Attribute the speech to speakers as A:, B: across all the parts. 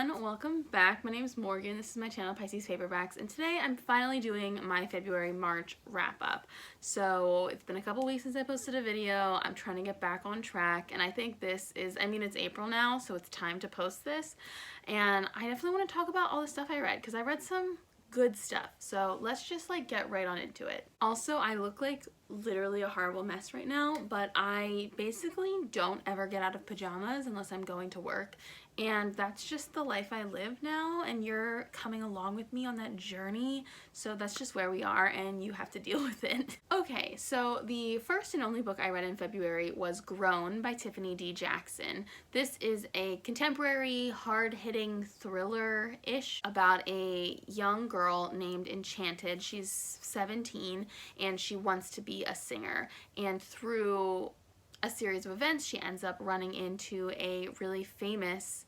A: everyone, welcome back. My name is Morgan. This is my channel, Pisces Paperbacks, and today I'm finally doing my February-March wrap-up. So it's been a couple weeks since I posted a video. I'm trying to get back on track, and I think this is, it's April now, so it's time to post this. And I definitely want to talk about all the stuff I read, because I read some good stuff. So let's just get right on into it. Also, I look like literally a horrible mess right now, but I basically don't ever get out of pajamas unless I'm going to work. And that's just the life I live now, and you're coming along with me on that journey, so that's just where we are, and you have to deal with it. Okay, so the first and only book I read in February was Grown by Tiffany D. Jackson. This is a contemporary, hard-hitting thriller-ish about a young girl named Enchanted. She's 17, and she wants to be a singer, and through a series of events, she ends up running into a really famous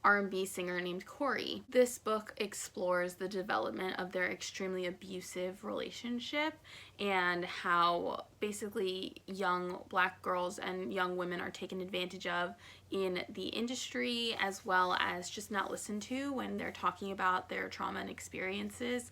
A: R&B singer named Corey. This book explores the development of their extremely abusive relationship and how basically young black girls and young women are taken advantage of in the industry, as well as just not listened to when they're talking about their trauma and experiences.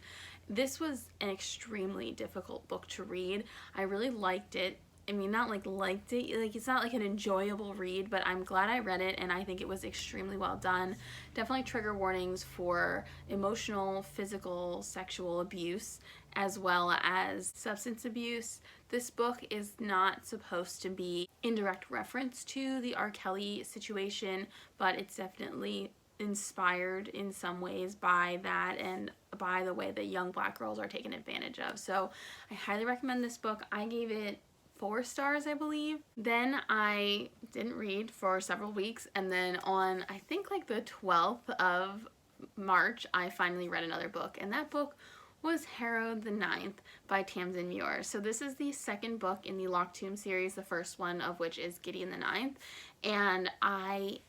A: This was an extremely difficult book to read. I really liked it. I mean, not liked it, it's not an enjoyable read, but I'm glad I read it, and I think it was extremely well done. Definitely trigger warnings for emotional, physical, sexual abuse, as well as substance abuse. This book is not supposed to be in direct reference to the R. Kelly situation, but it's definitely inspired in some ways by that and by the way that young black girls are taken advantage of. So I highly recommend this book. I gave it 4 stars, I believe. Then I didn't read for several weeks, and then on I think the 12th of March I finally read another book, and that book was Harrowed the 9th by Tamsyn Muir. So this is the second book in the Locked Tomb series, the first one of which is Gideon the Ninth, and I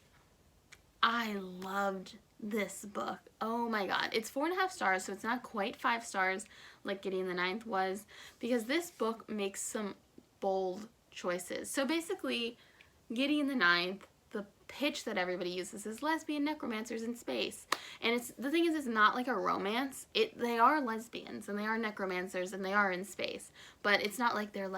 A: loved this book. Oh my god. It's 4.5 stars, so it's not quite 5 stars like Gideon the Ninth was, because this book makes some bold choices. So basically, Gideon the Ninth, the pitch that everybody uses is lesbian necromancers in space. And the thing is, it's not like a romance. They are lesbians, and they are necromancers, and they are in space. But it's not like they're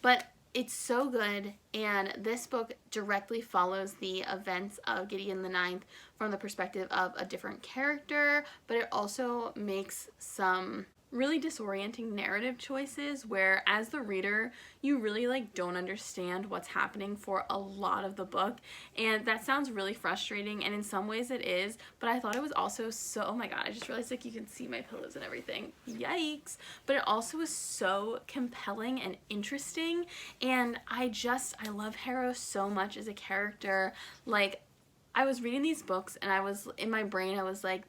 A: but it's so good, and this book directly follows the events of Gideon the Ninth from the perspective of a different character, but it also makes some really disorienting narrative choices where, as the reader, you really don't understand what's happening for a lot of the book, and that sounds really frustrating, and in some ways it is, but I thought it was also so, oh my god, I just realized you can see my pillows and everything, yikes, but it also was so compelling and interesting, and I love Harrow so much as a character. I was reading these books, and in my brain I was like,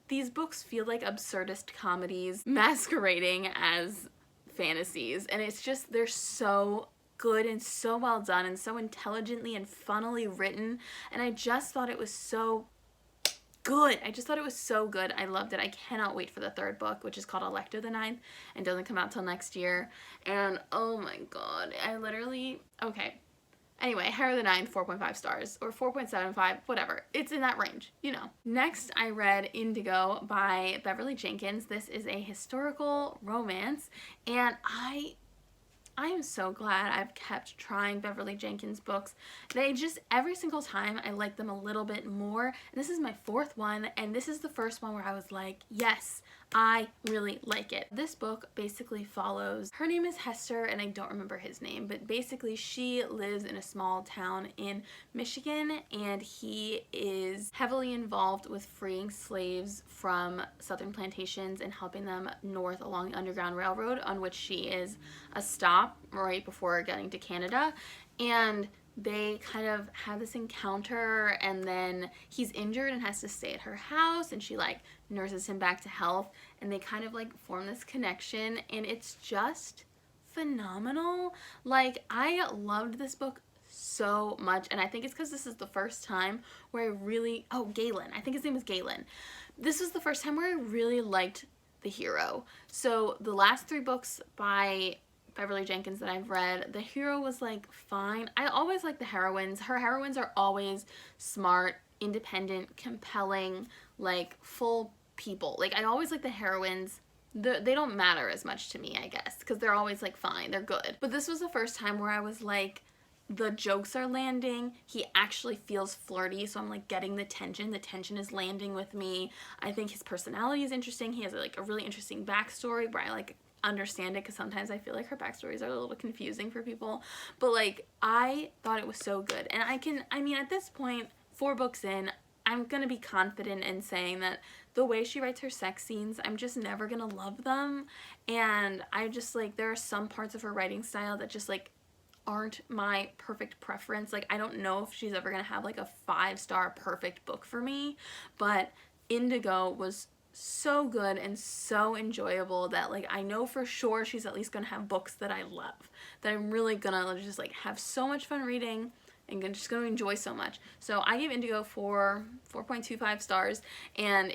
A: these books feel like absurdist comedies masquerading as fantasies, and it's just, they're so good and so well done and so intelligently and funnily written, and I just thought it was so good. I just thought it was so good. I loved it. I cannot wait for the third book, which is called Electo the Ninth and doesn't come out till next year, and oh my god, okay. Anyway, Harrow the Ninth, 4.5 stars, or 4.75, whatever. It's in that range, you know. Next, I read Indigo by Beverly Jenkins. This is a historical romance, and I am so glad I've kept trying Beverly Jenkins books. Every single time I like them a little bit more. And this is my 4th one, and this is the first one where I was like, yes, I really like it. This book basically follows, her name is Hester, and I don't remember his name, but basically she lives in a small town in Michigan, and he is heavily involved with freeing slaves from southern plantations and helping them north along the Underground Railroad, on which she is a stop right before getting to Canada. And they kind of have this encounter, and then he's injured and has to stay at her house, and she nurses him back to health, and they kind of form this connection, and it's just phenomenal. I loved this book so much, and I think it's because this is the first time where Galen, I think his name is Galen. This was the first time where I really liked the hero. So the last 3 books by Beverly Jenkins that I've read, the hero was fine. I always like the heroines. Her heroines are always smart independent, compelling, like full people. Like I always like the heroines. They don't matter as much to me, I guess, because they're always like fine, they're good. But this was the first time where I was like, the jokes are landing, he actually feels flirty, so I'm like getting the tension is landing with me. I think his personality is interesting. He has like a really interesting backstory where I like understand it, because sometimes I feel like her backstories are a little confusing for people, but like I thought it was so good. And I mean at this point, 4 books in, I'm gonna be confident in saying that the way she writes her sex scenes, I'm just never gonna love them. And I just like, there are some parts of her writing style that just like aren't my perfect preference. Like I don't know if she's ever gonna have like a 5-star perfect book for me, but Indigo was so good and so enjoyable that like I know for sure she's at least gonna have books that I love, that I'm really gonna just like have so much fun reading and just gonna enjoy so much. So I gave Indigo 4.25 stars, and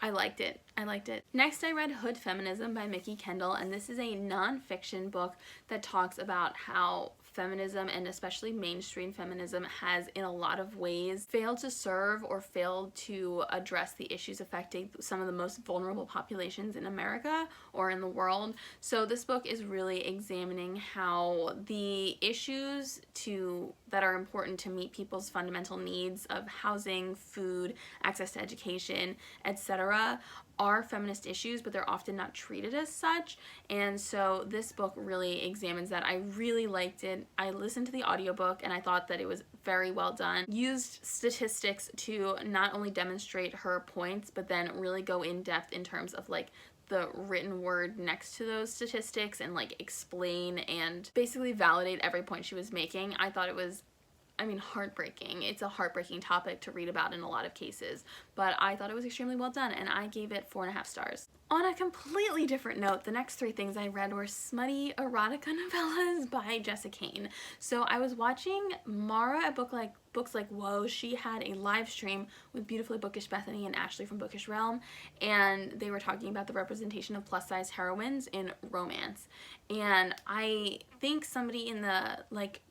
A: I liked it. I liked it. Next, I read Hood Feminism by Mikki Kendall, and this is a non-fiction book that talks about how feminism, and especially mainstream feminism, has in a lot of ways failed to serve or failed to address the issues affecting some of the most vulnerable populations in America or in the world. So this book is really examining how the issues that are important to meet people's fundamental needs of housing, food, access to education, etc. are feminist issues, but they're often not treated as such. And so this book really examines that. I really liked it. I listened to the audiobook and I thought that it was very well done. Used statistics to not only demonstrate her points, but then really go in depth in terms of like the written word next to those statistics and like explain and basically validate every point she was making. I thought it was, I mean, heartbreaking. It's a heartbreaking topic to read about in a lot of cases, but I thought it was extremely well done, and I gave it 4.5 stars. On a completely different note, the next 3 things I read were smutty erotica novellas by Jessa Kane. So I was watching Mara at Books Like Whoa. She had a live stream with Beautifully Bookish Bethany and Ashley from Bookish Realm, and they were talking about the representation of plus-size heroines in romance. And I think somebody in the like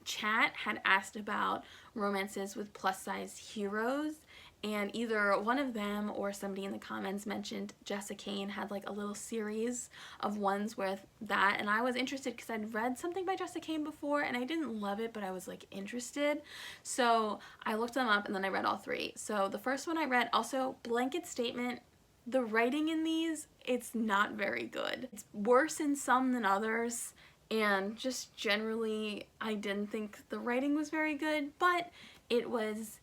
A: chat had asked about romances with plus-size heroes, and either one of them or somebody in the comments mentioned Jessa Kane had like a little series of ones with that, and I was interested because I'd read something by Jessa Kane before and I didn't love it, but I was like interested, so I looked them up and then I read all 3. So the first one I read, also blanket statement, the writing in these, it's not very good. It's worse in some than others. And just generally, I didn't think the writing was very good, but it was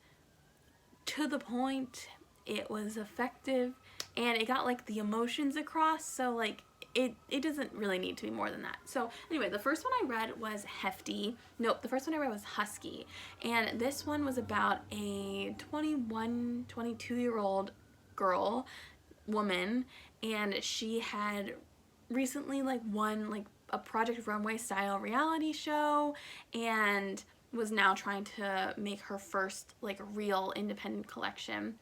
A: to the point, it was effective, and it got like the emotions across, so like it doesn't really need to be more than that. So anyway, the first one I read was Hefty. Nope, the first one I read was Husky, and this one was about a 21, 22-year-old woman, and she had recently like won like a Project Runway style reality show and was now trying to make her first like real independent collection.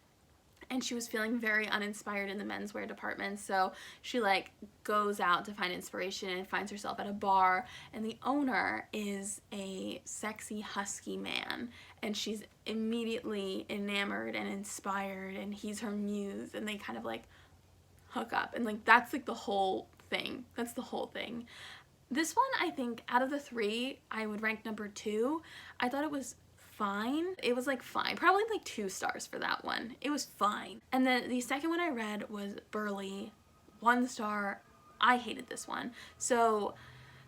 A: And she was feeling very uninspired in the menswear department, so she like goes out to find inspiration and finds herself at a bar, and the owner is a sexy husky man, and she's immediately enamored and inspired, and he's her muse, and they kind of like hook up, and like that's like the whole thing. That's the whole thing. This one, I think, out of the 3, I would rank number 2. I thought it was fine. It was like fine. Probably like 2 stars for that one. It was fine. And then the second one I read was Burly. 1 star. I hated this one. So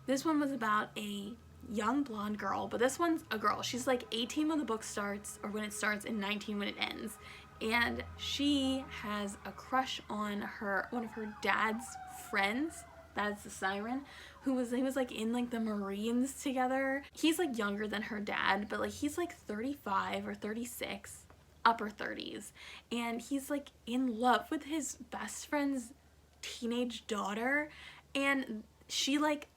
A: this one was about a young blonde girl, but this one's a girl. She's like 18 when the book starts, or when it starts, and 19 when it ends. And she has a crush on one of her dad's friends. That's the siren, he was like in like the Marines together. He's like younger than her dad, but like he's like 35 or 36, upper 30s, and he's like in love with his best friend's teenage daughter, and she like,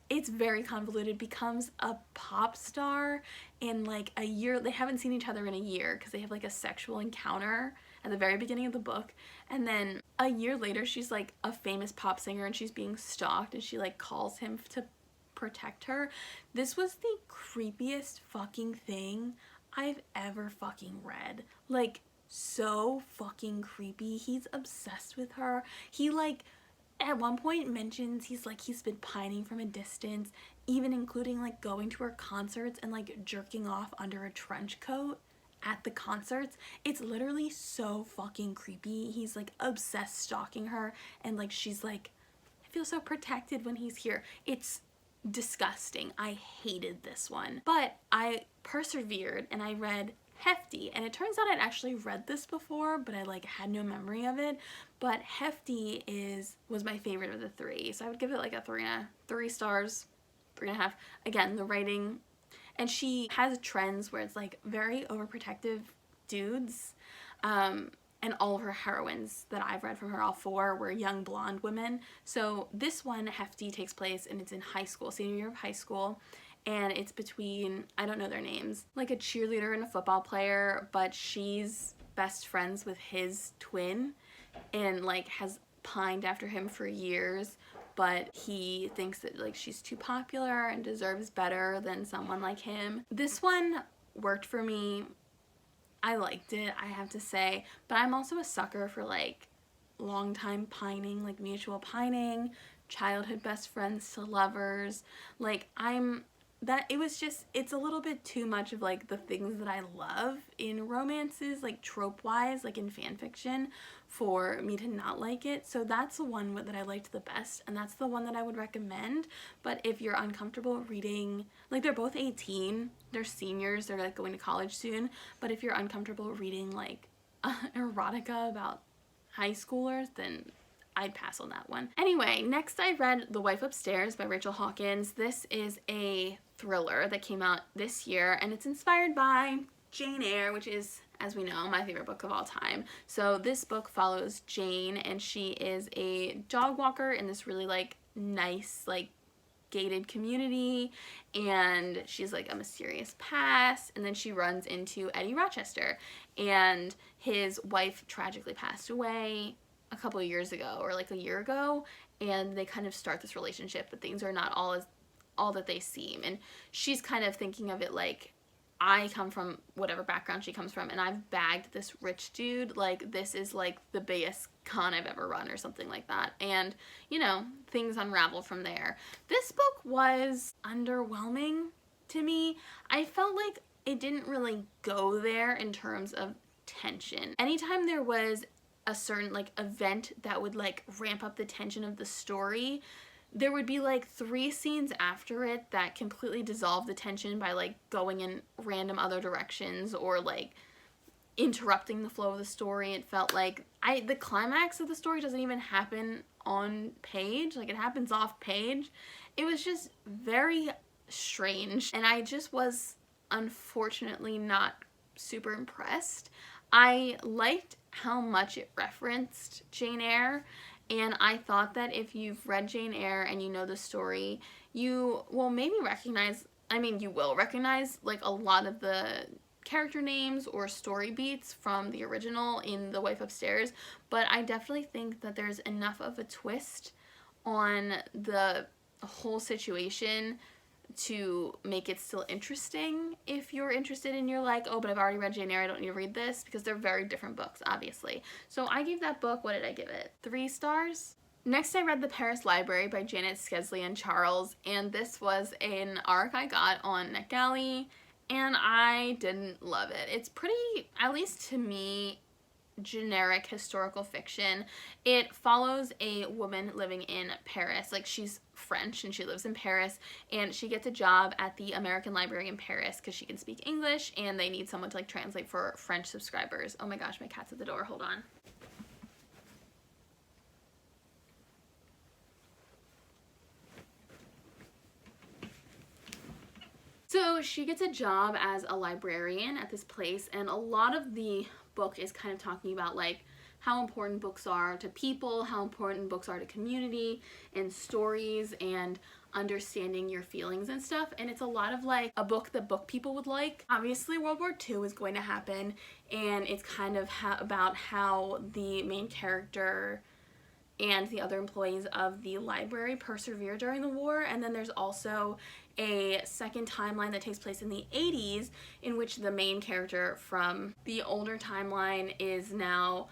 A: it's very convoluted, becomes a pop star in like a year. They haven't seen each other in a year because they have like a sexual encounter at the very beginning of the book, and then a year later she's like a famous pop singer and she's being stalked, and she like calls him to protect her. This was the creepiest fucking thing I've ever fucking read. Like, so fucking creepy. He's obsessed with her. He, like, at one point mentions he's been pining from a distance, even including like going to her concerts and like jerking off under a trench coat at the concerts. It's literally so fucking creepy. He's like obsessed stalking her, and like she's like, I feel so protected when he's here. It's disgusting. I hated this one, but I persevered and I read Hefty, and it turns out I'd actually read this before, but I like had no memory of it. But Hefty was my favorite of the three, so I would give it like a 3 stars, 3.5. Again, the writing, and she has trends where it's like very overprotective dudes, and all of her heroines that I've read from her, all 4, were young blonde women. So this one, Hefty, takes place and it's in high school, senior year of high school. And it's between, I don't know their names, like a cheerleader and a football player, but she's best friends with his twin and like has pined after him for years, but he thinks that like she's too popular and deserves better than someone like him. This one worked for me. I liked it, I have to say, but I'm also a sucker for like long time pining, like mutual pining, childhood best friends to lovers. Like it's a little bit too much of like the things that I love in romances, like trope wise, like in fan fiction, for me to not like it. So that's the one that I liked the best, and that's the one that I would recommend. But if you're uncomfortable reading, like they're both 18, they're seniors, they're like going to college soon, but if you're uncomfortable reading like erotica about high schoolers, then I'd pass on that one. Anyway, next I read The Wife Upstairs by Rachel Hawkins. This is a thriller that came out this year, and it's inspired by Jane Eyre, which is, as we know, my favorite book of all time. So this book follows Jane, and she is a dog walker in this really like nice like gated community, and she's like a mysterious past, and then she runs into Eddie Rochester, and his wife tragically passed away a couple of years ago, or like a year ago, and they kind of start this relationship, but things are not all that they seem, and she's kind of thinking of it like, I come from whatever background she comes from, and I've bagged this rich dude, like this is like the biggest con I've ever run, or something like that, and you know, things unravel from there. This book was underwhelming to me. I felt like it didn't really go there in terms of tension. Anytime there was a certain like event that would like ramp up the tension of the story, there would be like 3 scenes after it that completely dissolve the tension by like going in random other directions or like interrupting the flow of the story. It felt like the climax of the story doesn't even happen on page, like it happens off page. It was just very strange, and I just was unfortunately not super impressed. I liked how much it referenced Jane Eyre, and I thought that if you've read Jane Eyre and you know the story, you will maybe recognize, you will recognize like a lot of the character names or story beats from the original in The Wife Upstairs, but I definitely think that there's enough of a twist on the whole situation to make it still interesting if you're interested and you're like, oh, but I've already read Jane Eyre, I don't need to read this, because they're very different books, obviously. So I gave that book, what did I give it? 3 stars? Next I read The Paris Library by Janet Skeslien Charles, and this was an arc I got on NetGalley, and I didn't love it. It's pretty, at least to me, generic historical fiction. It follows a woman living in Paris. Like, she's French and she lives in Paris, and she gets a job at the American Library in Paris because she can speak English, and they need someone to like translate for French subscribers. Oh my gosh, my cat's at the door, hold on. So she gets a job as a librarian at this place, and a lot of the book is kind of talking about like how important books are to people, how important books are to community and stories and understanding your feelings and stuff. And it's a lot of like a book that book people would like. Obviously World War II is going to happen, and it's kind of about how the main character and the other employees of the library persevere during the war. And then there's also a second timeline that takes place in the 80s, in which the main character from the older timeline is now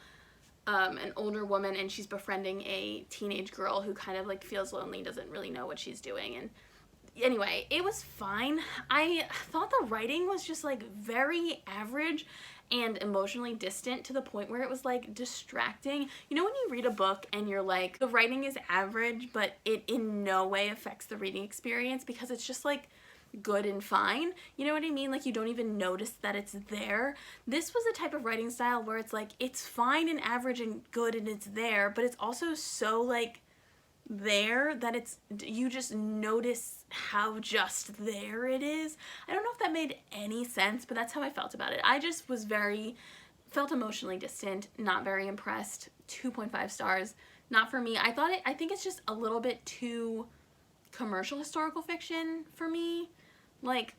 A: an older woman, and she's befriending a teenage girl who kind of like feels lonely, doesn't really know what she's doing. And anyway, it was fine. I thought the writing was just like very average and emotionally distant, to the point where it was like distracting. You know when you read a book and you're like, the writing is average, but it in no way affects the reading experience because it's just like good and fine. You know what I mean? Like you don't even notice that it's there. This was a type of writing style where it's like, it's fine and average and good and it's there, but it's also so like there that it's, you just notice how just there it is. I don't know if that made any sense, but that's how I felt about it. I just was felt emotionally distant, not very impressed. 2.5 stars, not for me. I think it's just a little bit too commercial historical fiction for me. Like,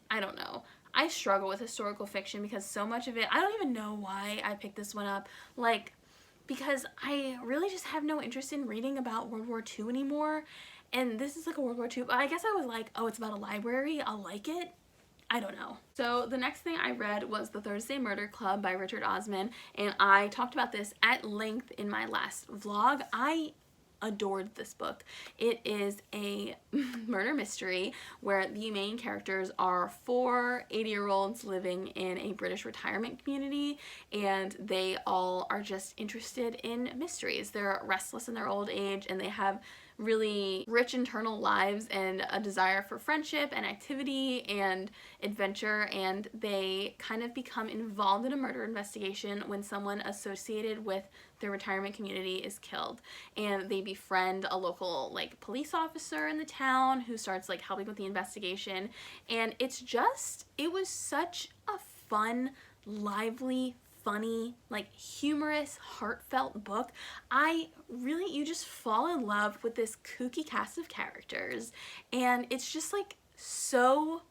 A: I don't know. I struggle with historical fiction because so much of it, I don't even know why I picked this one up. Like, because I really just have no interest in reading about World War II anymore. And this is like a World War II, but I guess I was like, oh, it's about a library, I'll like it. I don't know. So the next thing I read was The Thursday Murder Club by Richard Osman, and I talked about this at length in my last vlog. I adored this book. It is a murder mystery where the main characters are 4 80-year-olds living in a British retirement community, and they all are just interested in mysteries. They're restless in their old age, and they have really rich internal lives and a desire for friendship and activity and adventure, and they kind of become involved in a murder investigation when someone associated with their retirement community is killed, and they befriend a local like police officer in the town who starts like helping with the investigation. And it was such a fun, lively, funny, like humorous, heartfelt book. You just fall in love with this kooky cast of characters, and it's just like so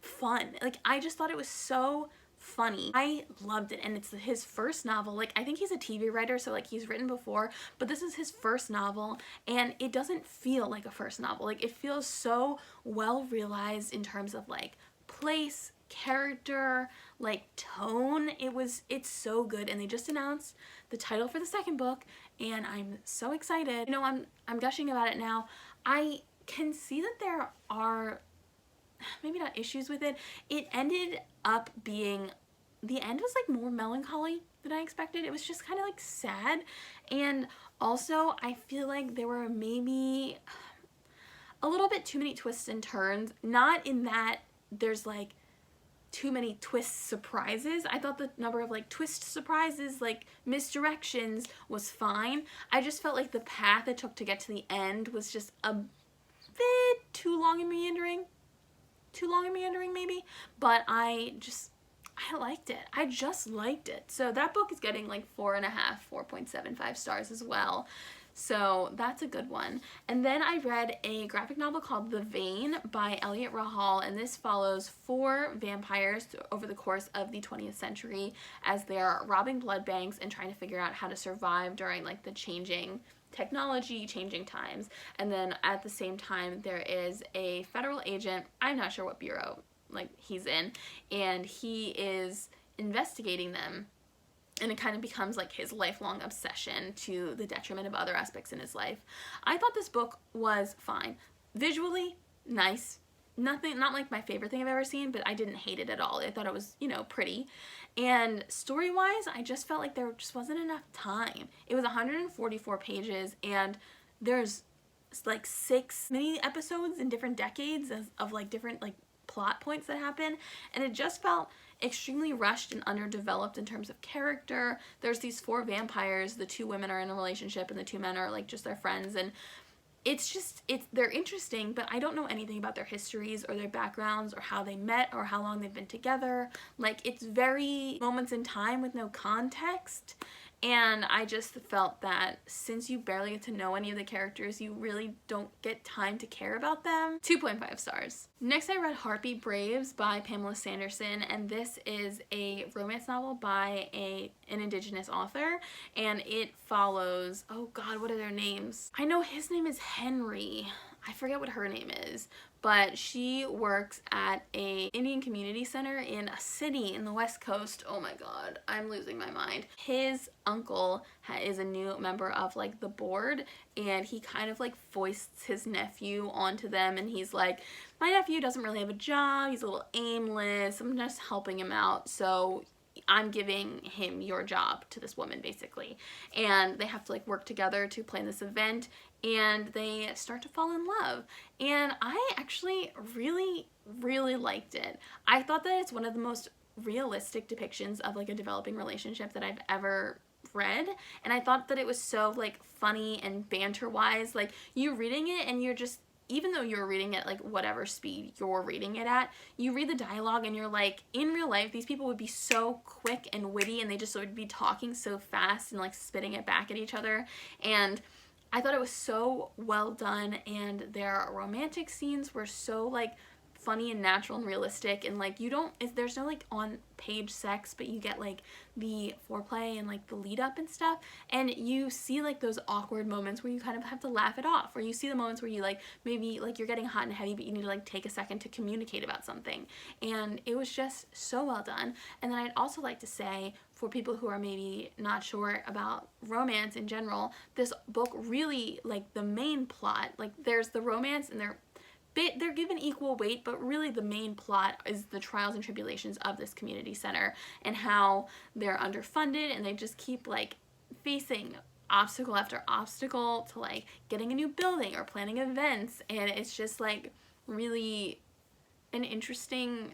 A: fun. Like I just thought it was so funny. I loved it, and it's his first novel. Like I think he's a TV writer, so like he's written before, but this is his first novel, and it doesn't feel like a first novel. Like it feels so well realized in terms of like place, character, like tone. It's so good, and they just announced the title for the second book, and I'm so excited. You know, I'm gushing about it now. I can see that there are maybe not issues with it. It ended up being, the end was like more melancholy than I expected. It was just kind of like sad, and also I feel like there were maybe a little bit too many twists and turns. Not in that there's like too many twist surprises. I thought the number of like twist surprises, like misdirections, was fine. I just felt like the path it took to get to the end was just a bit too long and meandering. Maybe, but I liked it. I just liked it. So that book is getting like 4.75 stars as well. So that's a good one. And then I read a graphic novel called The Vein by Eliot Rahal, and this follows 4 vampires over the course of the 20th century as they are robbing blood banks and trying to figure out how to survive during like the changing technology, changing times. And then at the same time there is a federal agent, I'm not sure what bureau like he's in, and he is investigating them, and it kind of becomes like his lifelong obsession to the detriment of other aspects in his life. I thought this book was fine. Visually, nice. Not like my favorite thing I've ever seen, but I didn't hate it at all. I thought it was, you know, pretty. And story-wise, I just felt like there just wasn't enough time. It was 144 pages, and there's like 6 mini episodes in different decades of like different like plot points that happen, and it just felt extremely rushed and underdeveloped in terms of character. There's these 4 vampires, the 2 women are in a relationship and the 2 men are like just their friends, and they're interesting, but I don't know anything about their histories or their backgrounds or how they met or how long they've been together. Like, it's very moments in time with no context, And I just felt that since you barely get to know any of the characters, you really don't get time to care about them. 2.5 stars. Next I read Harpy Braves by Pamela Sanderson, and this is a romance novel by an Indigenous author, and it follows, oh god, what are their names? I know his name is Henry. I forget what her name is, but she works at a Indian community center in a city in the West Coast. Oh my god, I'm losing my mind. His uncle is a new member of like the board, and he kind of like foists his nephew onto them, and he's like, my nephew doesn't really have a job, he's a little aimless, I'm just helping him out, so I'm giving him your job to this woman basically. And they have to like work together to plan this event, and they start to fall in love. And I actually really liked it. I thought that it's one of the most realistic depictions of like a developing relationship that I've ever read, and I thought that it was so like funny and banter wise. Like, you reading it and you're just, even though you're reading it like whatever speed you're reading it at, you read the dialogue and you're like, in real life these people would be so quick and witty, and they just would be talking so fast and like spitting it back at each other. And I thought it was so well done, and their romantic scenes were so like funny and natural and realistic, and like there's no like on page sex, but you get like the foreplay and like the lead up and stuff, and you see like those awkward moments where you kind of have to laugh it off, or you see the moments where you like maybe like you're getting hot and heavy but you need to like take a second to communicate about something, and it was just so well done. And then I'd also like to say, for people who are maybe not sure about romance in general, this book really, like, the main plot, like there's the romance and they're given equal weight, but really the main plot is the trials and tribulations of this community center and how they're underfunded, and they just keep like facing obstacle after obstacle to like getting a new building or planning events. And it's just like really an interesting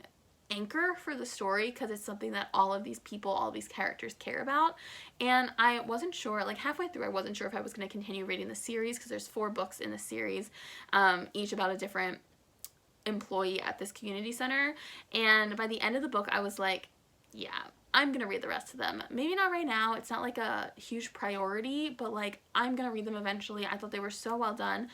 A: anchor for the story, because it's something that all of these people, all of these characters care about. And I wasn't sure, like halfway through I wasn't sure if I was going to continue reading the series, because there's 4 books in the series, each about a different employee at this community center. And by the end of the book I was like, yeah, I'm gonna read the rest of them. Maybe not right now, it's not like a huge priority, but like I'm gonna read them eventually. I thought they were so well done.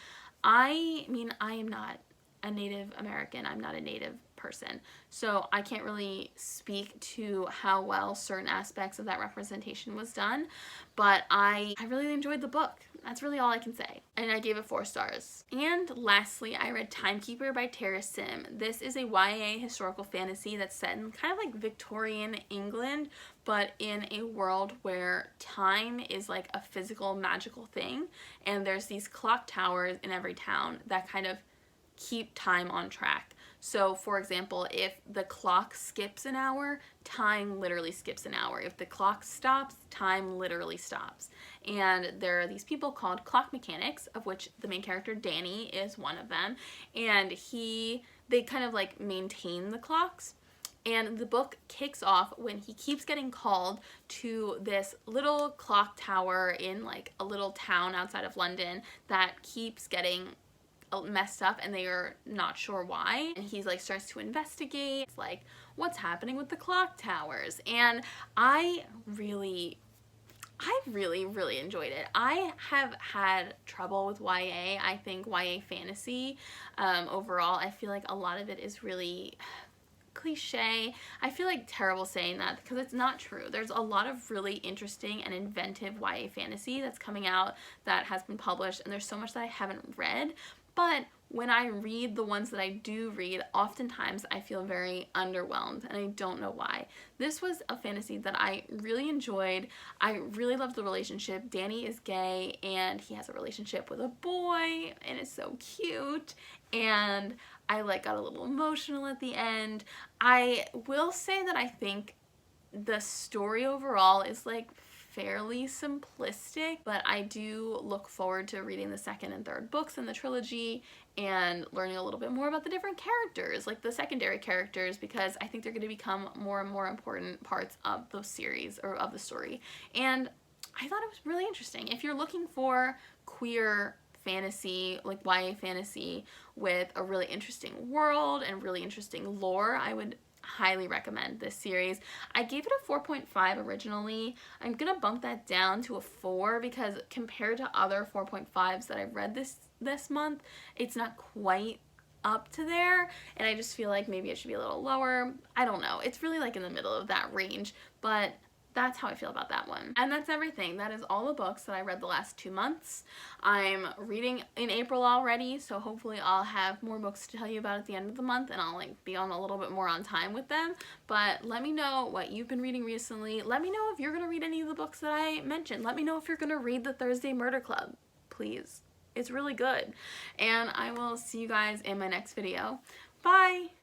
A: I mean, I am not a Native American, I'm not a Native person, so I can't really speak to how well certain aspects of that representation was done, but I really enjoyed the book. That's really all I can say, and I gave it 4 stars. And lastly, I read Timekeeper by Tara Sim. This is a YA historical fantasy that's set in kind of like Victorian England, but in a world where time is like a physical magical thing, and there's these clock towers in every town that kind of keep time on track. So for example, if the clock skips an hour, time literally skips an hour. If the clock stops, time literally stops. And there are these people called clock mechanics, of which the main character Danny is one of them, and they kind of like maintain the clocks. And the book kicks off when he keeps getting called to this little clock tower in like a little town outside of London that keeps getting messed up, and they are not sure why. And he's like starts to investigate. It's like, what's happening with the clock towers? And I really enjoyed it. I have had trouble with YA. I think YA fantasy overall, I feel like a lot of it is really cliche. I feel like terrible saying that because it's not true. There's a lot of really interesting and inventive YA fantasy that's coming out that has been published, and there's so much that I haven't read. But when I read the ones that I do read, oftentimes I feel very underwhelmed, and I don't know why. This was a fantasy that I really enjoyed. I really loved the relationship. Danny is gay, and he has a relationship with a boy, and it's so cute. And I like got a little emotional at the end. I will say that I think the story overall is like fairly simplistic, but I do look forward to reading the 2nd and 3rd books in the trilogy and learning a little bit more about the different characters, like the secondary characters, because I think they're going to become more and more important parts of the series or of the story. And I thought it was really interesting. If you're looking for queer fantasy, like YA fantasy with a really interesting world and really interesting lore, I would highly recommend this series. I gave it a 4.5 originally. I'm gonna bump that down to a 4 because compared to other 4.5s that I've read this month, it's not quite up to there, and I just feel like maybe it should be a little lower. I don't know. It's really like in the middle of that range, but that's how I feel about that one. And that's everything. That is all the books that I read the last 2 months. I'm reading in April already, so hopefully I'll have more books to tell you about at the end of the month, and I'll like be on a little bit more on time with them. But let me know what you've been reading recently. Let me know if you're gonna read any of the books that I mentioned. Let me know if you're gonna read the Thursday Murder Club, please. It's really good. And I will see you guys in my next video. Bye!